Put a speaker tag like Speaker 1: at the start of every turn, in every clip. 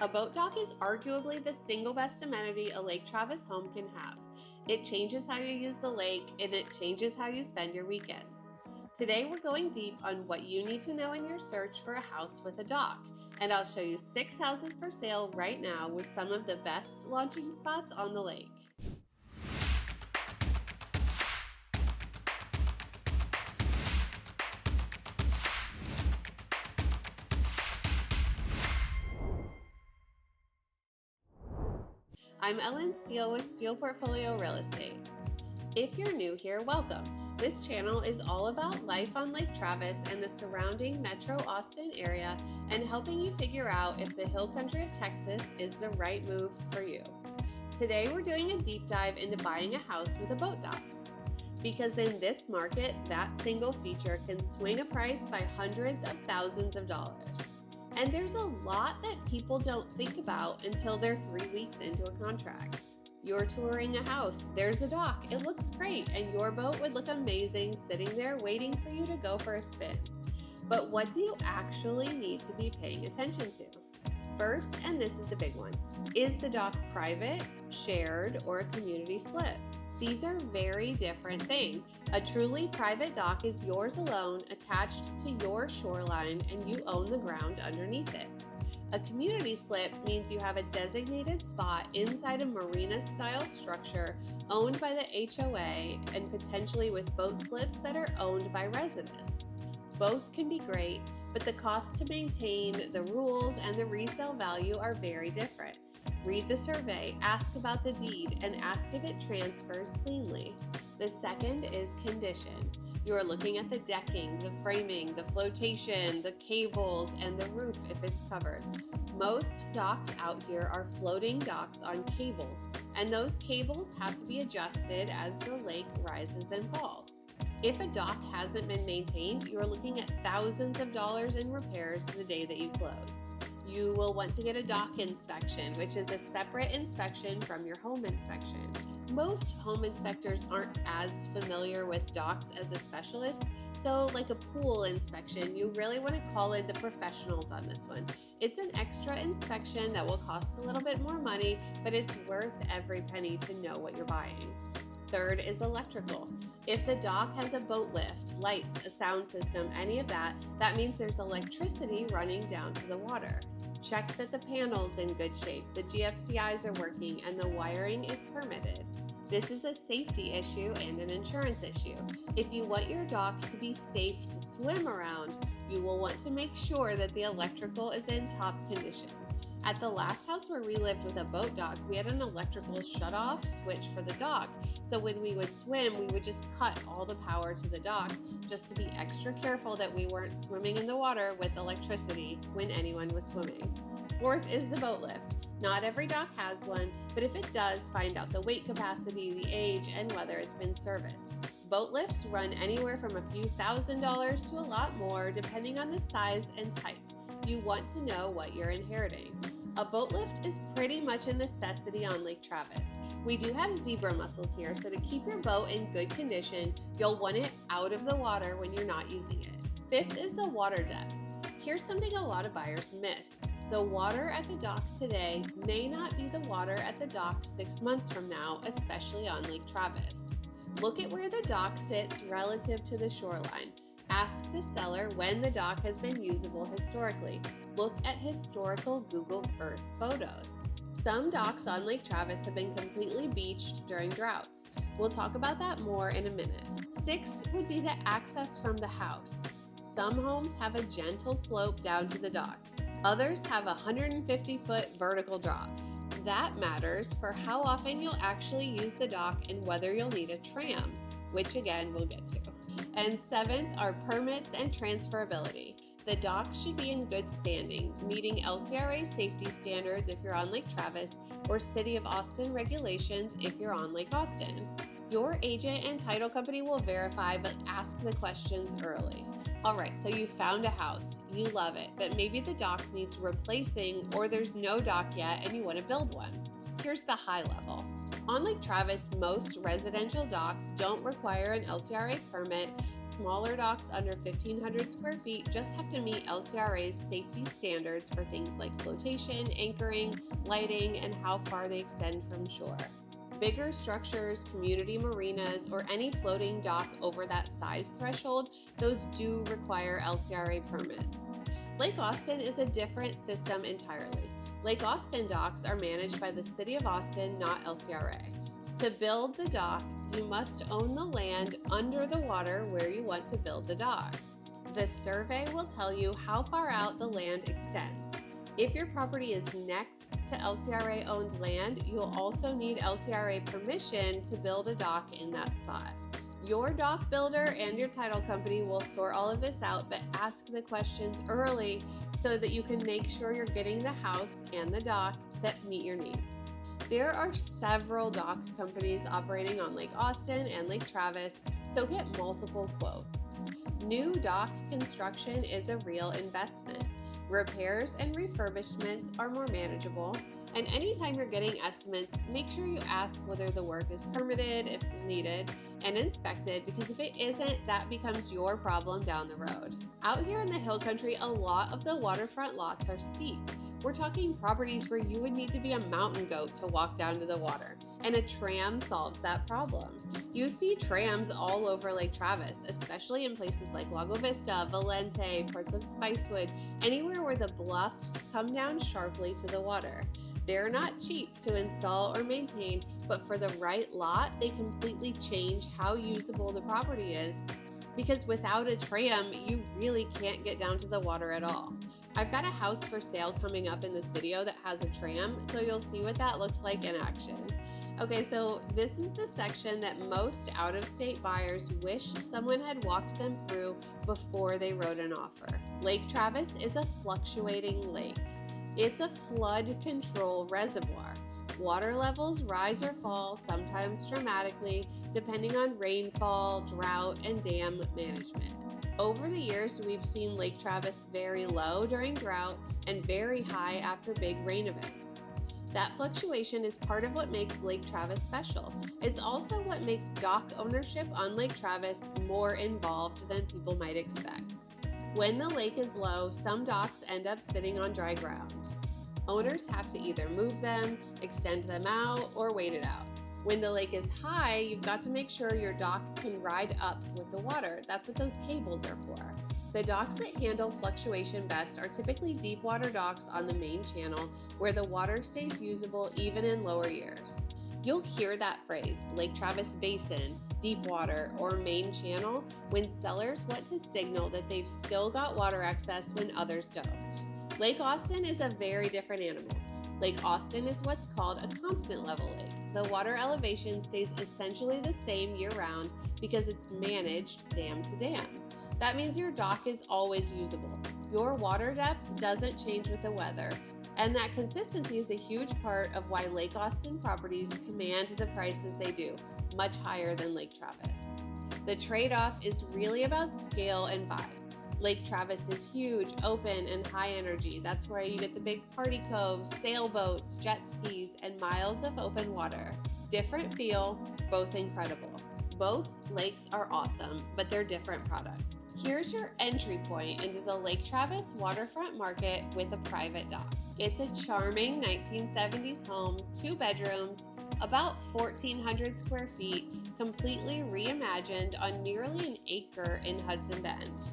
Speaker 1: A boat dock is arguably the single best amenity a Lake Travis home can have. It changes how you use the lake, and it changes how you spend your weekends. Today we're going deep on what you need to know in your search for a house with a dock, and I'll show you 6 houses for sale right now with some of the best launching spots on the lake. I'm Ellen Steele with Steele Portfolio Real Estate. If you're new here, welcome. This channel is all about life on Lake Travis and the surrounding Metro Austin area and helping you figure out if the hill country of Texas is the right move for you. Today we're doing a deep dive into buying a house with a boat dock. Because in this market, that single feature can swing a price by hundreds of thousands of dollars. And there's a lot that people don't think about until they're 3 weeks into a contract. You're touring a house, there's a dock, it looks great, and your boat would look amazing sitting there waiting for you to go for a spin. But what do you actually need to be paying attention to? First, and this is the big one, is the dock private, shared, or a community slip? These are very different things. A truly private dock is yours alone, attached to your shoreline, and you own the ground underneath it. A community slip means you have a designated spot inside a marina-style structure owned by the HOA and potentially with boat slips that are owned by residents. Both can be great, but the cost to maintain, the rules, and the resale value are very different. Read the survey, ask about the deed, and ask if it transfers cleanly. The second is condition. You are looking at the decking, the framing, the flotation, the cables, and the roof if it's covered. Most docks out here are floating docks on cables, and those cables have to be adjusted as the lake rises and falls. If a dock hasn't been maintained, you are looking at thousands of dollars in repairs the day that you close. You will want to get a dock inspection, which is a separate inspection from your home inspection. Most home inspectors aren't as familiar with docks as a specialist, so like a pool inspection, you really want to call in the professionals on this one. It's an extra inspection that will cost a little bit more money, but it's worth every penny to know what you're buying. Third is electrical. If the dock has a boat lift, lights, a sound system, any of that, that means there's electricity running down to the water. Check that the panel's in good shape, the GFCIs are working, and the wiring is permitted. This is a safety issue and an insurance issue. If you want your dock to be safe to swim around, you will want to make sure that the electrical is in top condition. At the last house where we lived with a boat dock, we had an electrical shutoff switch for the dock. So when we would swim, we would just cut all the power to the dock just to be extra careful that we weren't swimming in the water with electricity when anyone was swimming. Fourth is the boat lift. Not every dock has one, but if it does, find out the weight capacity, the age, and whether it's been serviced. Boat lifts run anywhere from a few $1,000s to a lot more, depending on the size and type. You want to know what you're inheriting. A boat lift is pretty much a necessity on Lake Travis. We do have zebra mussels here, so to keep your boat in good condition, you'll want it out of the water when you're not using it. Fifth is the water depth. Here's something a lot of buyers miss. The water at the dock today may not be the water at the dock 6 months from now, especially on Lake Travis. Look at where the dock sits relative to the shoreline. Ask the seller when the dock has been usable historically. Look at historical Google Earth photos. Some docks on Lake Travis have been completely beached during droughts. We'll talk about that more in a minute. Sixth would be the access from the house. Some homes have a gentle slope down to the dock. Others have a 150-foot vertical drop. That matters for how often you'll actually use the dock and whether you'll need a tram, which again we'll get to. And seventh are permits and transferability. The dock should be in good standing, meeting LCRA safety standards if you're on Lake Travis or City of Austin regulations if you're on Lake Austin. Your agent and title company will verify, but ask the questions early. All right, so you found a house, you love it, but maybe the dock needs replacing or there's no dock yet and you want to build one. Here's the high level. On Lake Travis, most residential docks don't require an LCRA permit. Smaller docks under 1,500 square feet just have to meet LCRA's safety standards for things like flotation, anchoring, lighting, and how far they extend from shore. Bigger structures, community marinas, or any floating dock over that size threshold, those do require LCRA permits. Lake Austin is a different system entirely. Lake Austin docks are managed by the City of Austin, not LCRA. To build the dock, you must own the land under the water where you want to build the dock. The survey will tell you how far out the land extends. If your property is next to LCRA-owned land, you'll also need LCRA permission to build a dock in that spot. Your dock builder and your title company will sort all of this out, but ask the questions early so that you can make sure you're getting the house and the dock that meet your needs. There are several dock companies operating on Lake Austin and Lake Travis, so get multiple quotes. New dock construction is a real investment. Repairs and refurbishments are more manageable, and anytime you're getting estimates, make sure you ask whether the work is permitted if needed and inspected, because if it isn't, that becomes your problem down the road. Out here in the hill country, a lot of the waterfront lots are steep. We're talking properties where you would need to be a mountain goat to walk down to the water, and a tram solves that problem. You see trams all over Lake Travis, especially in places like Lago Vista, Volente, parts of Spicewood, anywhere where the bluffs come down sharply to the water. They're not cheap to install or maintain, but for the right lot, they completely change how usable the property is, because without a tram, you really can't get down to the water at all. I've got a house for sale coming up in this video that has a tram, so you'll see what that looks like in action. Okay, so this is the section that most out-of-state buyers wish someone had walked them through before they wrote an offer. Lake Travis is a fluctuating lake. It's a flood control reservoir. Water levels rise or fall, sometimes dramatically, depending on rainfall, drought, and dam management. Over the years, we've seen Lake Travis very low during drought and very high after big rain events. That fluctuation is part of what makes Lake Travis special. It's also what makes dock ownership on Lake Travis more involved than people might expect. When the lake is low, some docks end up sitting on dry ground. Owners have to either move them, extend them out, or wait it out. When the lake is high, you've got to make sure your dock can ride up with the water. That's what those cables are for. The docks that handle fluctuation best are typically deep water docks on the main channel, where the water stays usable even in lower years. You'll hear that phrase, Lake Travis Basin, deep water, or main channel, when sellers want to signal that they've still got water access when others don't. Lake Austin is a very different animal. Lake Austin is what's called a constant level lake. The water elevation stays essentially the same year-round because it's managed dam to dam. That means your dock is always usable. Your water depth doesn't change with the weather, and that consistency is a huge part of why Lake Austin properties command the prices they do, much higher than Lake Travis. The trade-off is really about scale and vibe. Lake Travis is huge, open, and high energy. That's where you get the big party coves, sailboats, jet skis, and miles of open water. Different feel, both incredible. Both lakes are awesome, but they're different products. Here's your entry point into the Lake Travis waterfront market with a private dock. It's a charming 1970s home, 2 bedrooms, about 1,400 square feet, completely reimagined on nearly an acre in Hudson Bend.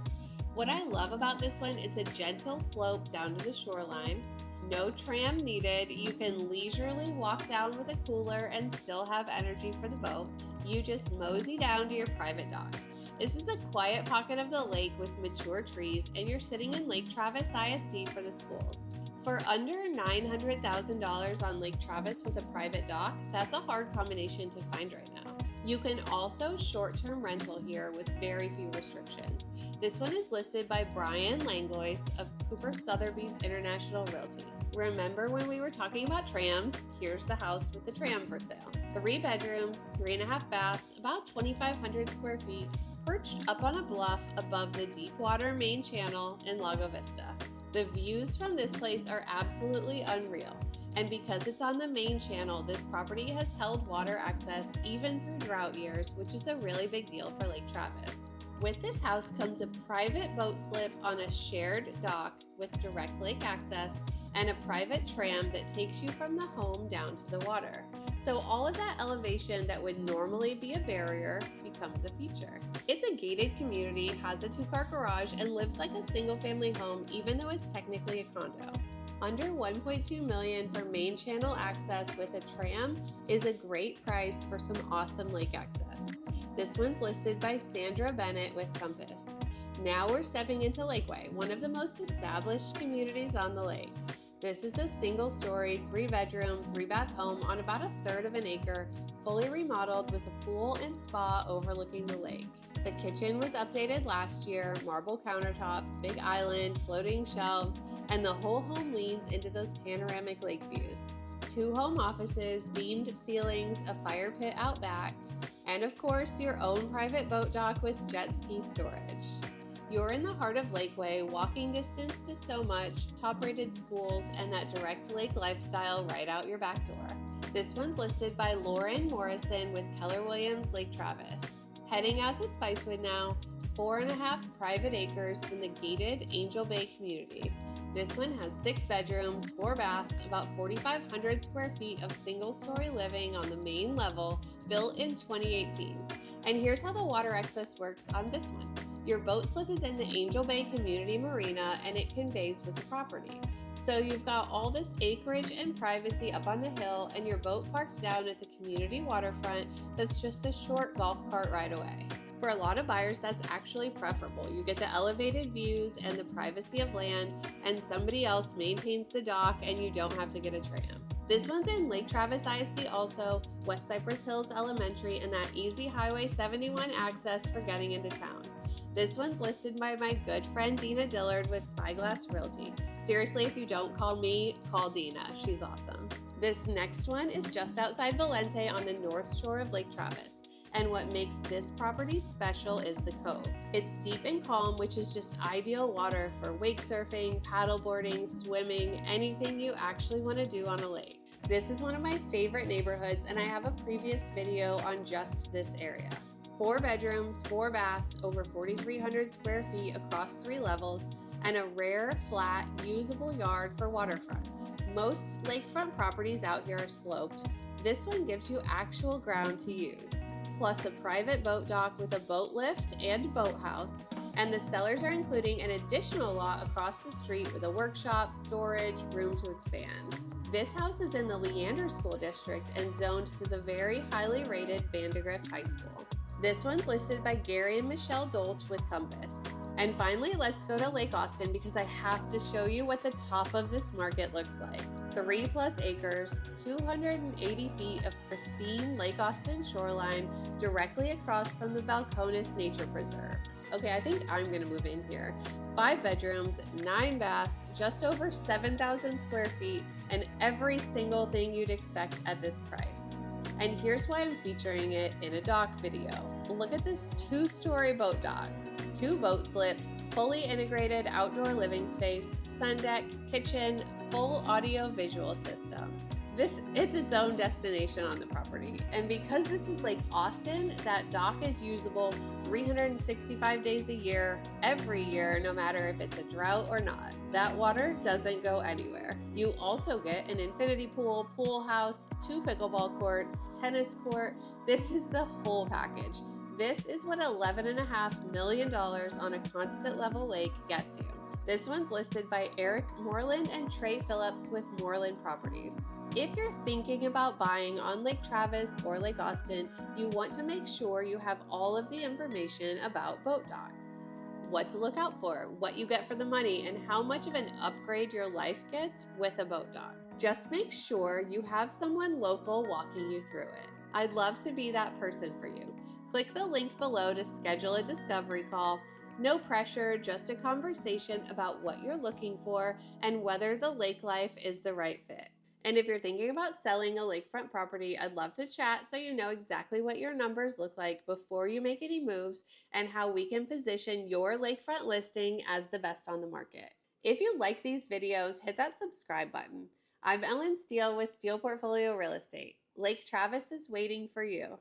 Speaker 1: What I love about this one, it's a gentle slope down to the shoreline. No tram needed. You can leisurely walk down with a cooler and still have energy for the boat. You just mosey down to your private dock. This is a quiet pocket of the lake with mature trees, and you're sitting in Lake Travis ISD for the schools. For under $900,000 on Lake Travis with a private dock, that's a hard combination to find right now. You can also short-term rental here with very few restrictions. This one is listed by Brian Langlois of Cooper Sotheby's International Realty. Remember when we were talking about trams? Here's the house with the tram for sale. 3 bedrooms, 3.5 baths, about 2,500 square feet, perched up on a bluff above the deep water main channel in Lago Vista. The views from this place are absolutely unreal, and because it's on the main channel, this property has held water access even through drought years, which is a really big deal for Lake Travis. With this house comes a private boat slip on a shared dock with direct lake access and a private tram that takes you from the home down to the water. So all of that elevation that would normally be a barrier becomes a feature. It's a gated community, has a 2-car garage, and lives like a single-family home even though it's technically a condo. Under $1.2 million for main channel access with a tram is a great price for some awesome lake access. This one's listed by Sandra Bennett with Compass. Now we're stepping into Lakeway, one of the most established communities on the lake. This is a single-story, 3-bedroom, 3-bath home on about 1/3 of an acre, fully remodeled with a pool and spa overlooking the lake. The kitchen was updated last year, marble countertops, big island, floating shelves, and the whole home leans into those panoramic lake views. 2 home offices, beamed ceilings, a fire pit out back, and of course your own private boat dock with jet ski storage. You're in the heart of Lakeway, walking distance to so much, top-rated schools, and that direct lake lifestyle right out your back door. This one's listed by Lauren Morrison with Keller Williams Lake Travis. Heading out to Spicewood now, 4.5 private acres in the gated Angel Bay community. This one has 6 bedrooms, 4 baths, about 4,500 square feet of single-story living on the main level, built in 2018. And here's how the water access works on this one. Your boat slip is in the Angel Bay Community Marina and it conveys with the property. So you've got all this acreage and privacy up on the hill and your boat parked down at the community waterfront that's just a short golf cart ride away. For a lot of buyers, that's actually preferable. You get the elevated views and the privacy of land, and somebody else maintains the dock and you don't have to get a tram. This one's in Lake Travis ISD also, West Cypress Hills Elementary, and that easy Highway 71 access for getting into town. This one's listed by my good friend Dina Dillard with Spyglass Realty. Seriously, if you don't call me, call Dina. She's awesome. This next one is just outside Volente on the north shore of Lake Travis. And what makes this property special is the cove. It's deep and calm, which is just ideal water for wake surfing, paddleboarding, swimming, anything you actually want to do on a lake. This is one of my favorite neighborhoods, and I have a previous video on just this area. 4 bedrooms, 4 baths, over 4,300 square feet across 3 levels, and a rare, flat, usable yard for waterfront. Most lakefront properties out here are sloped. This one gives you actual ground to use, plus a private boat dock with a boat lift and boathouse, and the sellers are including an additional lot across the street with a workshop, storage, room to expand. This house is in the Leander School District and zoned to the very highly rated Vandegrift High School. This one's listed by Gary and Michelle Dolch with Compass. And finally, let's go to Lake Austin because I have to show you what the top of this market looks like. 3+ acres, 280 feet of pristine Lake Austin shoreline directly across from the Balcones Nature Preserve. Okay, I think I'm gonna move in here. 5 bedrooms, 9 baths, just over 7,000 square feet, and every single thing you'd expect at this price. And here's why I'm featuring it in a dock video. Look at this 2-story boat dock. 2 boat slips, fully integrated outdoor living space, sun deck, kitchen, full audio visual system. It's its own destination on the property. And because this is Lake Austin, that dock is usable 365 days a year, every year, no matter if it's a drought or not. That water doesn't go anywhere. You also get an infinity pool, pool house, 2 pickleball courts, tennis court. This is the whole package. This is what $11.5 million on a constant level lake gets you. This one's listed by Eric Moreland and Trey Phillips with Moreland Properties. If you're thinking about buying on Lake Travis or Lake Austin, you want to make sure you have all of the information about boat docks. What to look out for, what you get for the money, and how much of an upgrade your life gets with a boat dock. Just make sure you have someone local walking you through it. I'd love to be that person for you. Click the link below to schedule a discovery call. No pressure, just a conversation about what you're looking for and whether the lake life is the right fit. And if you're thinking about selling a lakefront property, I'd love to chat so you know exactly what your numbers look like before you make any moves and how we can position your lakefront listing as the best on the market. If you like these videos, hit that subscribe button. I'm Ellen Steele with Steele Portfolio Real Estate. Lake Travis is waiting for you.